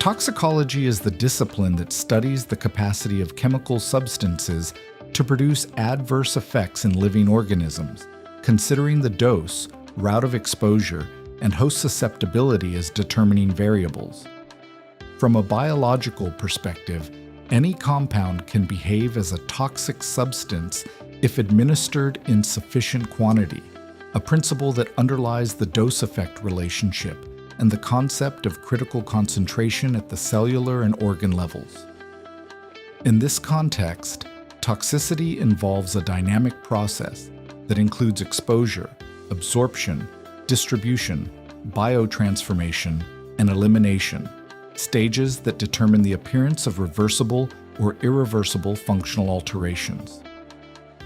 Toxicology is the discipline that studies the capacity of chemical substances to produce adverse effects in living organisms, considering the dose, route of exposure, and host susceptibility as determining variables. From a biological perspective, any compound can behave as a toxic substance if administered in sufficient quantity, a principle that underlies the dose-effect relationship and the concept of critical concentration at the cellular and organ levels. In this context, toxicity involves a dynamic process that includes exposure, absorption, distribution, biotransformation, and elimination, stages that determine the appearance of reversible or irreversible functional alterations.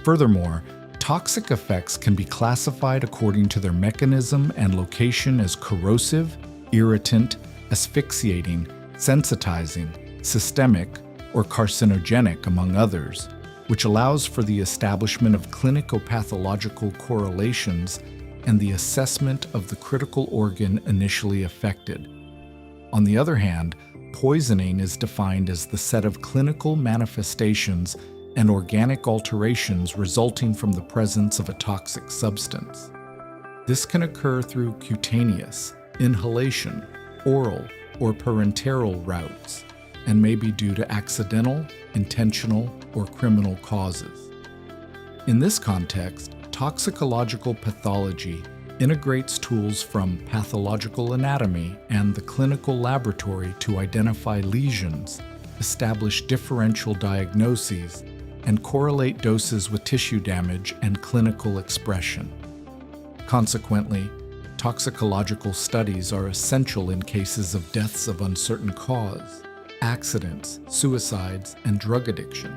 Furthermore, toxic effects can be classified according to their mechanism and location as corrosive, irritant, asphyxiating, sensitizing, systemic, or carcinogenic, among others, which allows for the establishment of clinicopathological correlations and the assessment of the critical organ initially affected. On the other hand, poisoning is defined as the set of clinical manifestations and organic alterations resulting from the presence of a toxic substance. This can occur through cutaneous, inhalation, oral, or parenteral routes, and may be due to accidental, intentional, or criminal causes. In this context, toxicological pathology integrates tools from pathological anatomy and the clinical laboratory to identify lesions, establish differential diagnoses, and correlate doses with tissue damage and clinical expression. Consequently, toxicological studies are essential in cases of deaths of uncertain cause, accidents, suicides, and drug addiction.